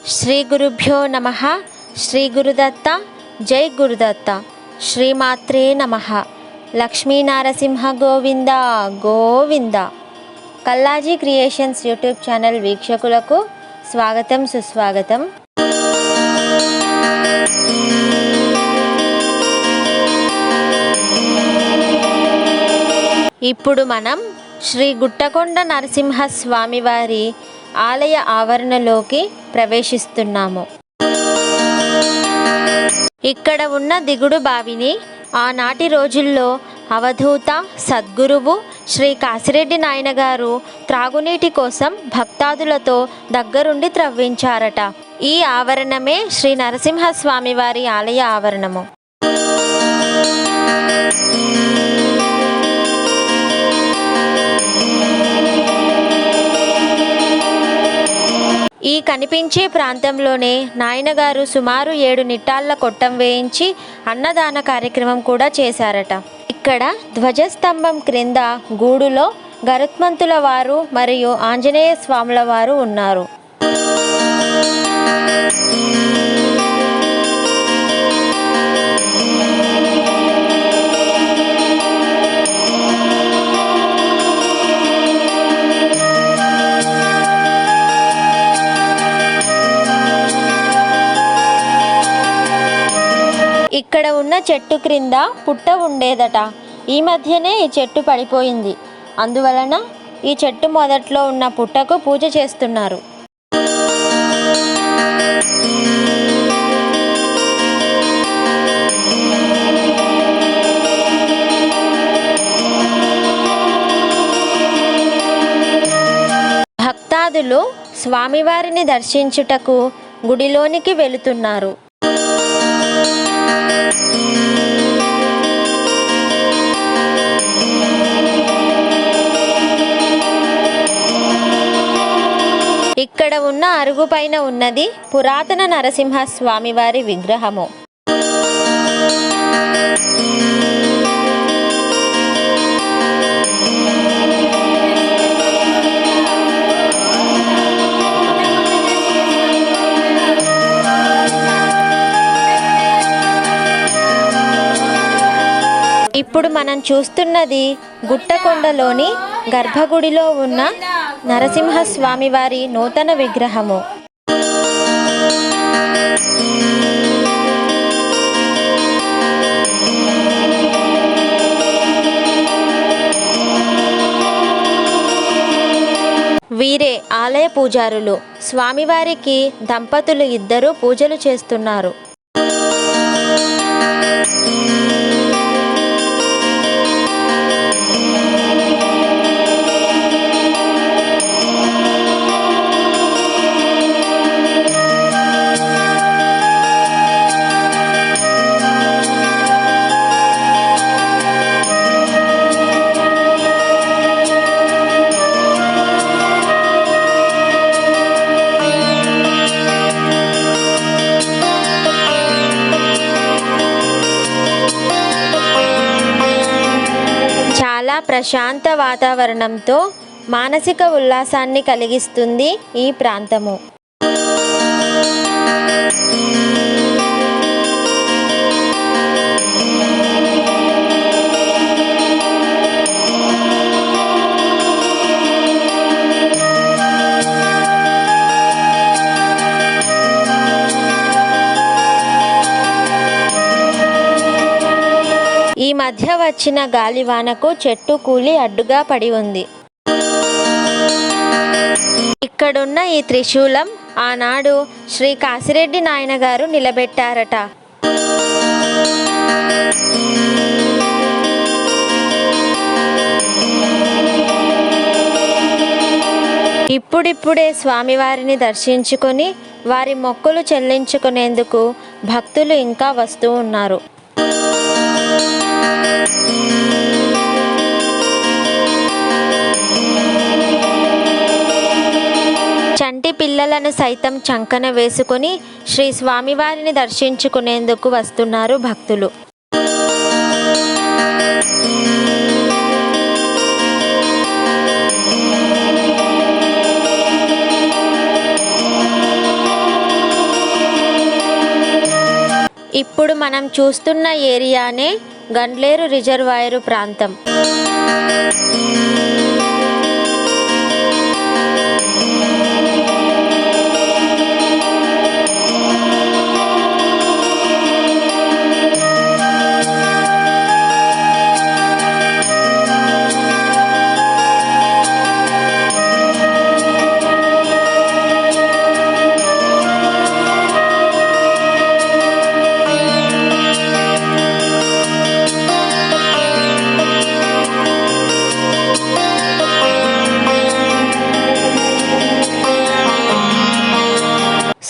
శ్రీ గురుభ్యో నమః. శ్రీ గురుదత్త. జై గురుదత్త. శ్రీమాత్రే నమః. Lakshminarasimha Govinda Govinda. Kallaji creations YouTube channel వీక్షకులకు స్వాగతం సుస్వాగతం. ఇప్పుడు మనం శ్రీ గుట్టకొండ నరసింహస్వామివారి ఆలయ ఆవరణలోకి ప్రవేశిస్తున్నాము. ఇక్కడ ఉన్న దిగుడు బావిని ఆనాటి రోజుల్లో అవధూత సద్గురువు శ్రీ కాశిరెడ్డి నాయన గారు త్రాగునీటి కోసం భక్తాదులతో దగ్గరుండి త్రవ్వించారట. ఈ ఆవరణమే శ్రీ నరసింహస్వామి వారి ఆలయ ఆవరణము. ఈ కనిపించే ప్రాంతంలోనే నాయనగారు సుమారు 7 నిట్టాళ్ల కొట్టం వేయించి అన్నదాన కార్యక్రమం కూడా చేశారట. ఇక్కడ ధ్వజస్తంభం క్రింద గూడులో గరుత్మంతుల వారు మరియు ఆంజనేయ స్వాముల వారు ఉన్నారు. ఇక్కడ ఉన్న చెట్టు క్రింద పుట్ట ఉండేదట. ఈ మధ్యనే ఈ చెట్టు పడిపోయింది. అందువలన ఈ చెట్టు మొదట్లో ఉన్న పుట్టకు పూజ చేస్తున్నారు. భక్తాదులు స్వామివారిని దర్శించుటకు గుడిలోనికి వెళుతున్నారు. ఇక్కడ ఉన్న అరుగు పైన ఉన్నది పురాతన నరసింహ స్వామివారి విగ్రహము. ఇప్పుడు మనం చూస్తున్నది గుట్టకొండలోని గర్భగుడిలో ఉన్న నరసింహస్వామి వారి నూతన విగ్రహము. వీరే ఆలయ పూజారులు. స్వామివారికి దంపతులు ఇద్దరు పూజలు చేస్తున్నారు. చాలా ప్రశాంత వాతావరణంతో మానసిక ఉల్లాసాన్ని కలిగిస్తుంది ఈ ప్రాంతము. ఈ మధ్య వచ్చిన గాలివానకు చెట్టు కూలి అడ్డుగా పడి ఉంది. ఇక్కడున్న ఈ త్రిశూలం ఆనాడు శ్రీ కాశిరెడ్డి నాయన గారు నిలబెట్టారట. ఇప్పుడిప్పుడే స్వామివారిని దర్శించుకొని వారి మొక్కులు చెల్లించుకునేందుకు భక్తులు ఇంకా వస్తూ ఉన్నారు. చంటి పిల్లలను సైతం చంకన వేసుకొని శ్రీ స్వామివారిని దర్శించుకునేందుకు వస్తున్నారు భక్తులు. ఇప్పుడు మనం చూస్తున్న ఏరియానే గండ్లేరు రిజర్వాయరు ప్రాంతం.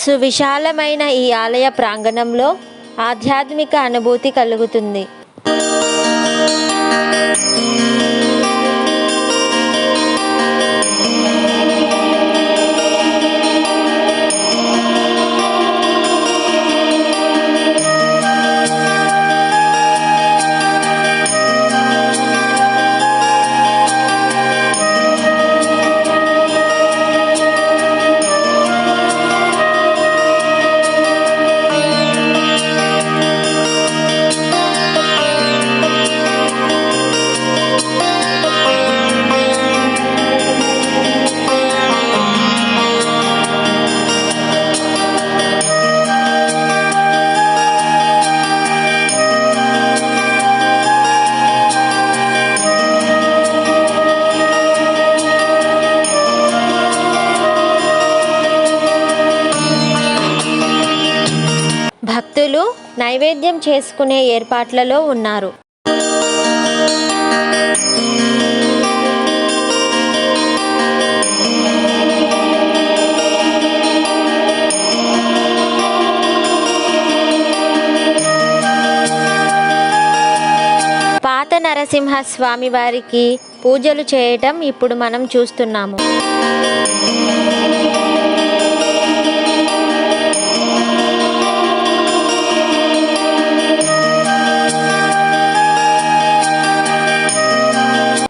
సువిశాలమైన ఈ ఆలయ ప్రాంగణంలో ఆధ్యాత్మిక అనుభూతి కలుగుతుంది. భక్తులు నైవేద్యం చేసుకునే ఏర్పాట్లలో ఉన్నారు. పాత నరసింహ స్వామి వారికి పూజలు చేయటం ఇప్పుడు మనం చూస్తున్నాము.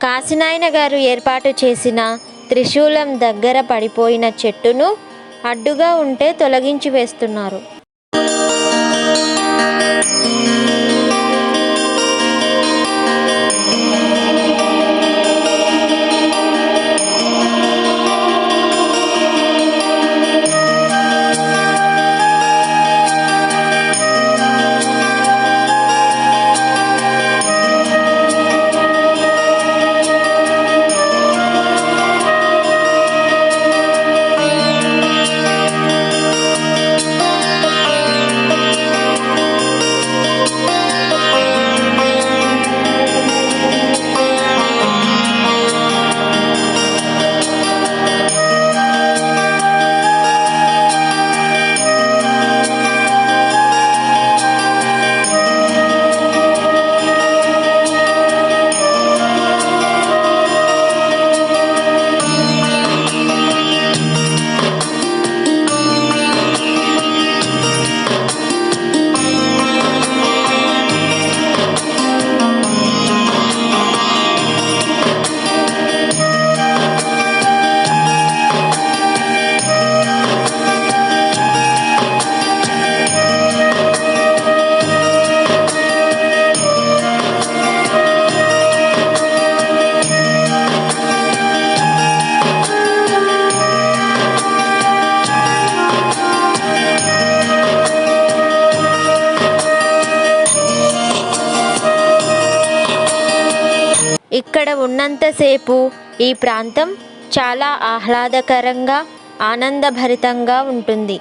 కాశీనాయన గారు ఏర్పాటు చేసిన త్రిశూలం దగ్గర పడిపోయిన చెట్టును అడ్డుగా ఉంటే తొలగించి వేస్తున్నారు. ఇక్కడ ఉన్నంతసేపు ఈ ప్రాంతం చాలా ఆహ్లాదకరంగా ఆనందభరితంగా ఉంటుంది.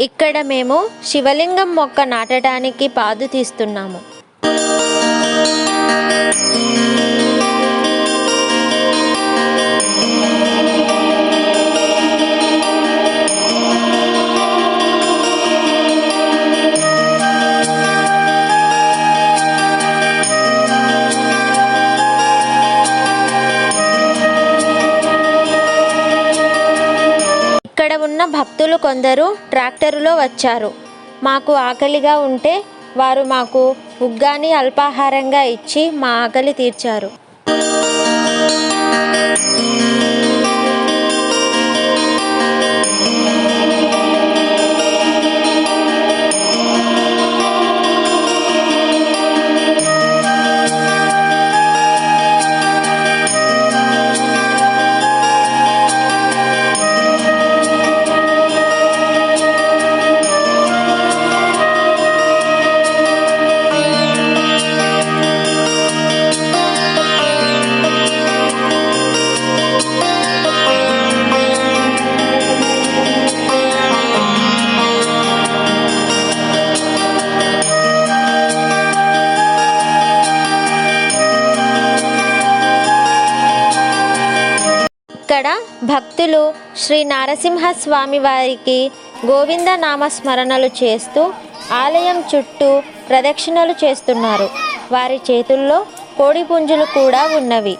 ఇక్కడ మేము శివలింగం మొక్క నాటడానికి పాదు తీస్తున్నాము. కొందరు ట్రాక్టరులో వచ్చారు. మాకు ఆకలిగా ఉంటే వారు మాకు ఉగ్గాని అల్పాహారంగా ఇచ్చి మా ఆకలి తీర్చారు. ఇక్కడ భక్తులు శ్రీ నరసింహస్వామి వారికి గోవింద నామస్మరణలు చేస్తూ ఆలయం చుట్టూ ప్రదక్షిణలు చేస్తున్నారు. వారి చేతుల్లో కోడి పుంజులు కూడా ఉన్నవి.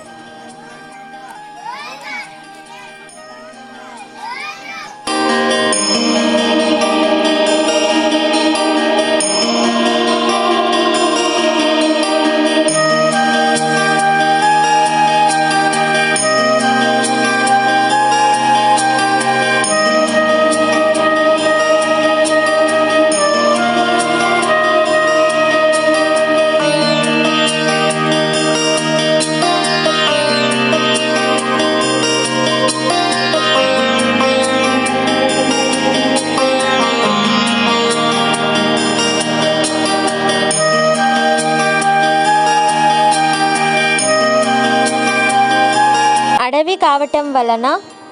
అడవి కావటం వలన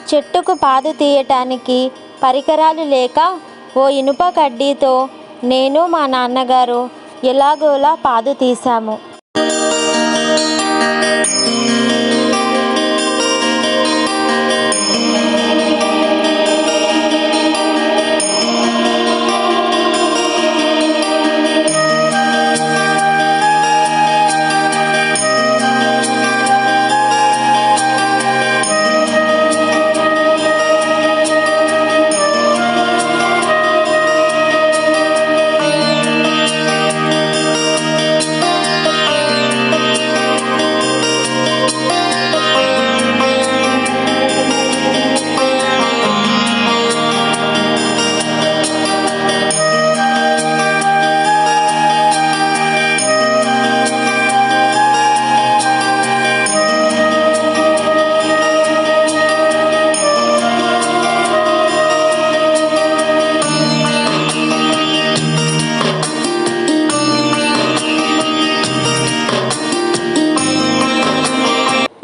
చెట్టుకు పాదు తీయటానికి పరికరాలు లేక ఓ ఇనుప కడ్డీతో నేను మా నాన్నగారు ఎలాగోలా పాదు తీశాము.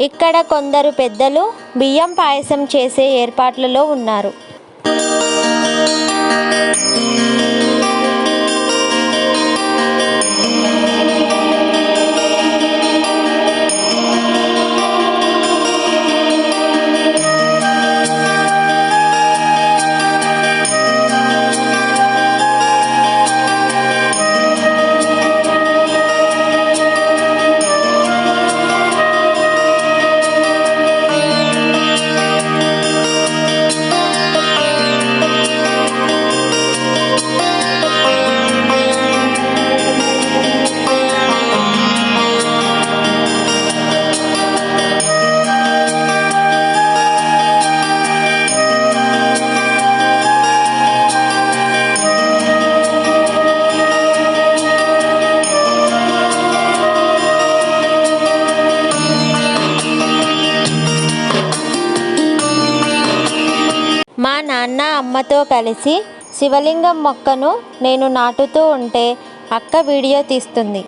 ఇక్కడ కొందరు పెద్దలు బియ్యం పాయసం చేసే ఏర్పాట్లలో ఉన్నారు. మా నాన్న అమ్మతో కలిసి శివలింగం మొక్కను నేను నాటుతూ ఉంటే అక్క వీడియో తీస్తుంది.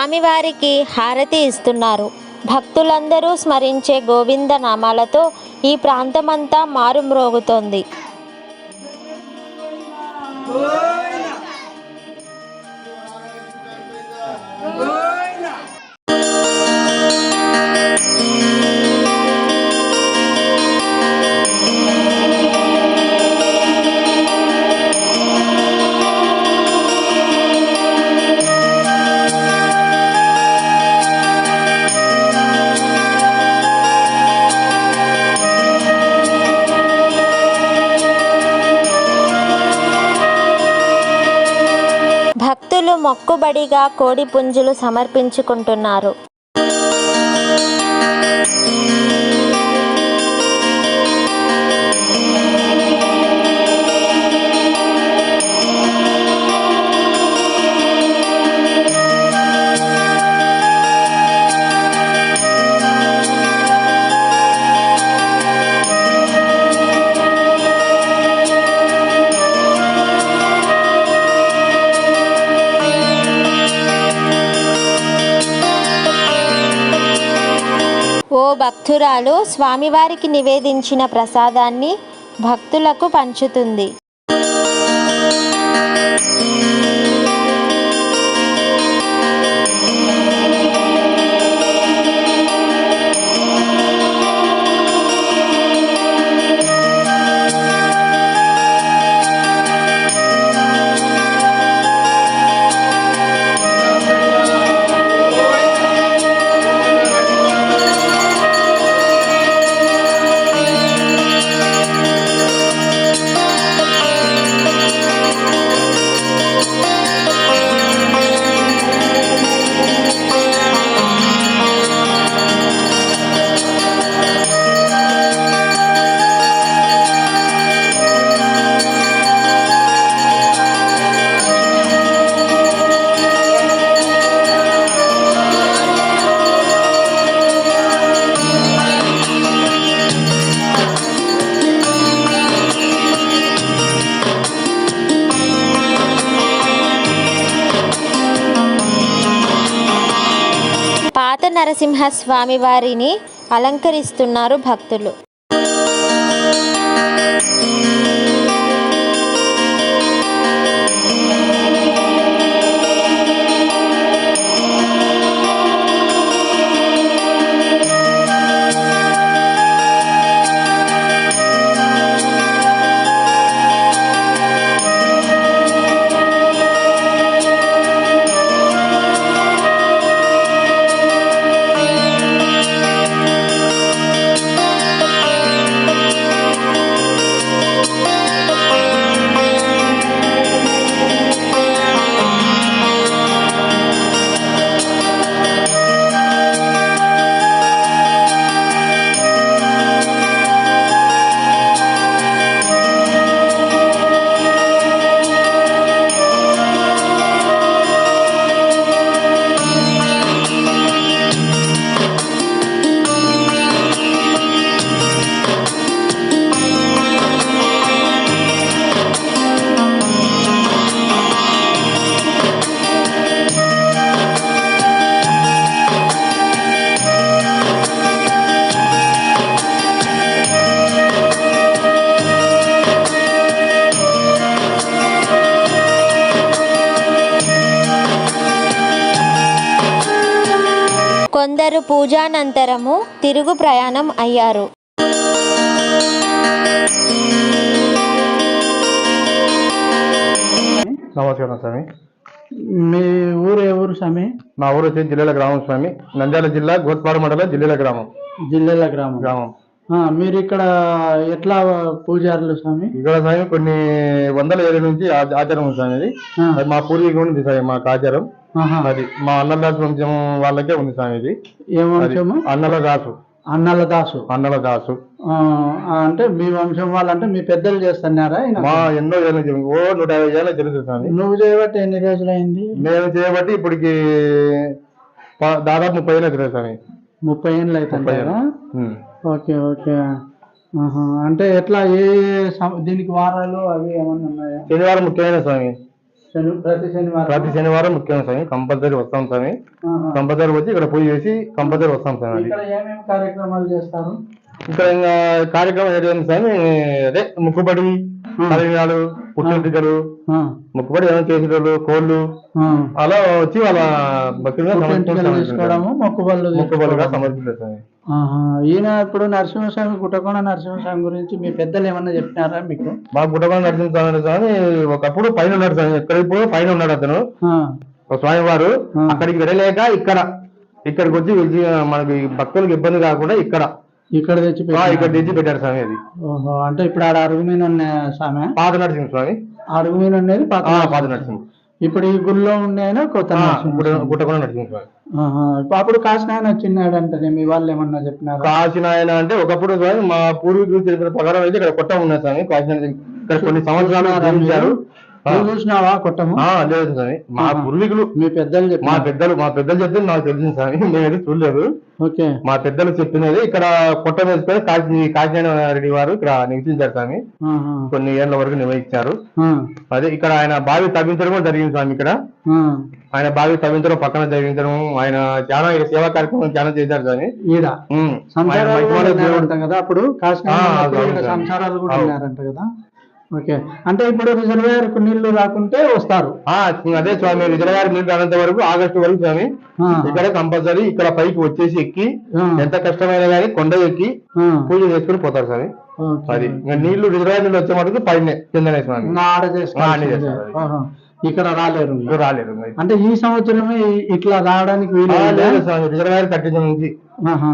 స్వామివారికి హారతి ఇస్తున్నారు. భక్తులందరూ స్మరించే గోవింద నామాలతో ఈ ప్రాంతమంతా మారుమ్రోగుతోంది. భక్తులు మొక్కుబడిగా కోడి పుంజులు సమర్పించుకుంటున్నారు. ఓ భక్తురాలు స్వామివారికి నివేదించిన ప్రసాదాన్ని భక్తులకు పంచుతుంది. పాత నరసింహ స్వామి వారిని అలంకరిస్తున్నారు భక్తులు. కొందరు పూజానంతరము తిరుగు ప్రయాణం అయ్యారు. నమస్కారం స్వామి. మీ ఊరు ఏ ఊరు స్వామి? మా ఊరు వచ్చి జిల్లాల గ్రామం స్వామి. నంద్యాల జిల్లా గోత్పాడు మండలం జిల్లాల గ్రామం. గ్రామం. మీరు ఇక్కడ ఎట్లా పూజారులు స్వామి? ఇక్కడ స్వామి కొన్ని వందల ఏళ్ళ నుంచి ఆచారం ఉంది స్వామి. అది మా పూర్వీకులు ఉంది స్వామి. మాకు ఆచారం అది మా అన్నలదాసు వంశం వాళ్ళకే ఉంది స్వామి. ఇది ఏ వంశము? అన్నలదాసు. అంటే మీ వంశం వాళ్ళంటే మీ పెద్దలు చేస్తున్నారా? మా ఎన్నో ఏళ్ళ 150 ఏళ్ళ తెలుసు స్వామి. నువ్వు చేయబట్టి ఎన్ని రోజులైంది? నేను చేయబట్టి ఇప్పటికి దాదాపు 30 ఏళ్ళు అవుతుంది స్వామి. 30 ఏళ్ళు అవుతుంటారా? ఓకే. అంటే ఎట్లా ఏ దీనికి వారాలు అవి ఏమన్నా ఉన్నాయా? శనివారం ముఖ్యమైన స్వామి. ప్రతి శనివారం ప్రతి శనివారం ముఖ్యం స్వామి, కంపల్సరీ వస్తాం స్వామి. ఆహా. కంపల్సరీ వచ్చి ఇక్కడ పూజ చేసి కంపల్సరీ వస్తాం స్వామి. అది ఇక్కడ ఏమేమి కార్యక్రమాలు చేస్తారు? ఇక్కడ ఇంకా కార్యక్రమం ఏంటంటే స్వామి, అదే ముక్కుబడి, తలవినాలు, పుట్టింటికలు, ఆ, ముక్కుబడి ఏమైనా చేసేటోళ్ళు, కోళ్ళు ఆ. అలా వచ్చి వాళ్ళ భక్తులుగా పుట్టింటికలు తీసుకోవడము, మొక్కుబళ్ళు ముక్కుబడిగా సమర్పిస్తారు స్వామి. ఆహా. ఈయన ఇప్పుడు నరసింహస్వామి, గుట్టకొండ నరసింహస్వామి గురించి మీ పెద్దలు ఏమన్నా చెప్పినారా మీకు? మా గుట్టకొండ నరసింహస్వామి స్వామి ఒకప్పుడు పైన ఉన్నాడు స్వామి, ఎక్కడ ఇప్పుడు పైన ఉన్నాడు అతను ఆ, ఒక స్వామివారు. అక్కడికి వెళ్ళలేక ఇక్కడికి వచ్చి మనకి భక్తులకు ఇబ్బంది కాకుండా ఇక్కడ తెచ్చి ఇక్కడ తెచ్చి పెట్టారు స్వామి. అది ఓహో, అంటే ఇప్పుడు ఆడ అరుగు మీద ఉన్న స్వామి, పాత నరసింహ స్వామి. అరుగు మీద ఉండేది పాత పాత నరసింహ. ఇప్పుడు ఈ గుళ్ళో ఉండేనా కొత్త నరసింహ? గుట్టకొండ నరసింహ స్వామి. ఆహా. అప్పుడు కాశీనాయన వచ్చినాడు అంటే మీ వాళ్ళు ఏమన్నా చెప్పినారు? కాశీనాయన అంటే ఒకప్పుడు స్వామి మా పూర్వీకులు తెలిపిన ప్రకారం అయితే ఇక్కడ కొట్ట ఉన్నది స్వామి. కాశీనాయన ఇక్కడ కొన్ని సంవత్సరాలు జీవించారు. చూసినావా కొట్టము? లేదు స్వామి, మా పూర్వీకులు మీ పెద్దలు చెప్పి మా పెద్దలు చెప్తే నాకు తెలిసింది స్వామి, నేనైతే చూడలేదు. ఓకే. మా పెద్దలు చెప్పినది ఇక్కడ కొట్ట వేసుకొని కాశీనారాయణ రెడ్డి వారు ఇక్కడ నివసించారు స్వామి. ఆహా. కొన్ని ఏళ్ల వరకు నిర్వహించారు. ఆ, అదే ఇక్కడ ఆయన బావి తవ్వించడం కూడా జరిగింది స్వామి. ఇక్కడ ఆ. ఆయన బావి తవ్వించడం, పక్కన జరిగించడం, ఆయన చాలా సేవా కార్యక్రమం చాలా చేశారు స్వామి. ఈడ ఆయన సంసారాలు కూడా మహిమల దేవుడు. ఉన్నారంట కదా అప్పుడు కాశీనాయన ఉన్నప్పుడు అవును ఈడ సార్. సంసారాలు కూడా అవును. ఉన్నారంట కదా. ఓకే. అంటే ఇప్పుడు రిజర్వేయర్ కు నీళ్లు రాకుంటే వస్తారు. అదే స్వామి, రిజర్వాయర్ నీళ్ళు రానంత వరకు ఆగస్టు వరకు స్వామి ఆ, ఇక్కడ కంపల్సరీ ఇక్కడ పైకి వచ్చేసి ఎక్కి ఆ, ఎంత కష్టమైనా కానీ కొండ ఎక్కి ఆ. పూజ చేసుకుని పోతారు స్వామి. ఓకే. అది ఇంకా నీళ్లు రిజర్వాయర్ నీళ్ళు వచ్చే మటుకు పైన కిందనే స్వామి. ఇంకా ఆడ చేసుకోవాల్సిందే. చేస్తారు అది. ఆహా. ఇక్కడ రాలేరు. ఇంకా రాలేదు ఇంకా. అంటే ఈ సంవత్సరమే ఇట్లా రావడానికి వీలు లేదు స్వామి, రిజర్వాయర్ కట్టించడం నుంచి ఆహా.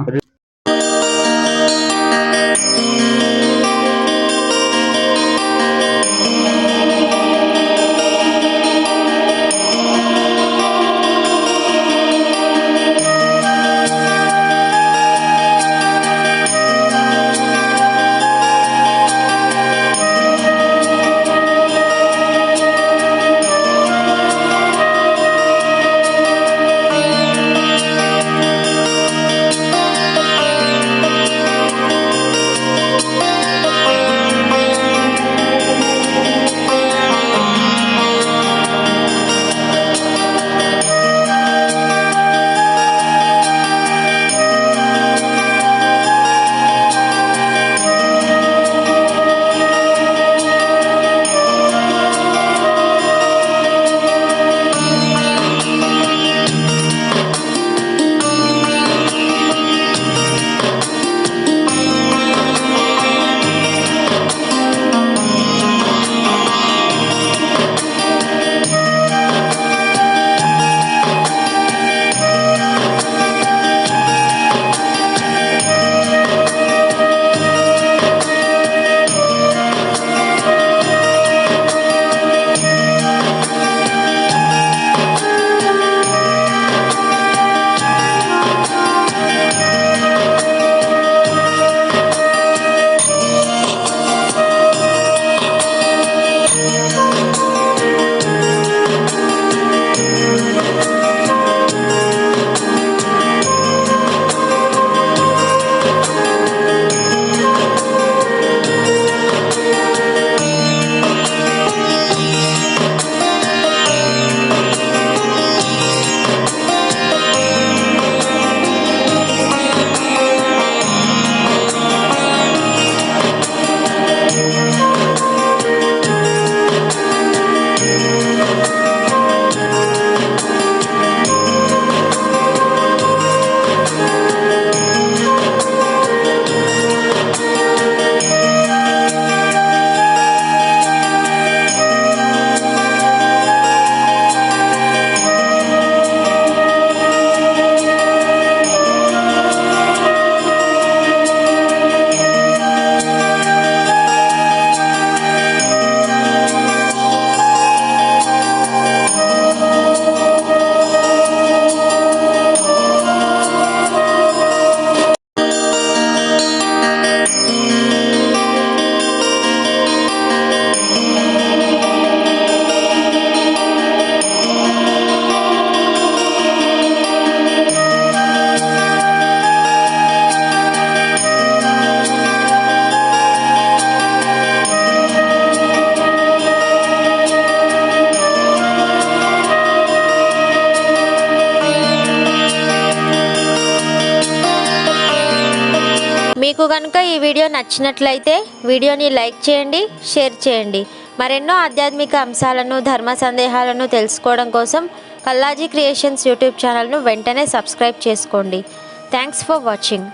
మీకు కనుక ఈ వీడియో నచ్చినట్లయితే వీడియోని లైక్ చేయండి, షేర్ చేయండి. మరెన్నో ఆధ్యాత్మిక అంశాలను, ధర్మ సందేహాలను తెలుసుకోవడం కోసం కల్లాజీ క్రియేషన్స్ యూట్యూబ్ ఛానల్ను వెంటనే సబ్స్క్రైబ్ చేసుకోండి. Thanks for watching.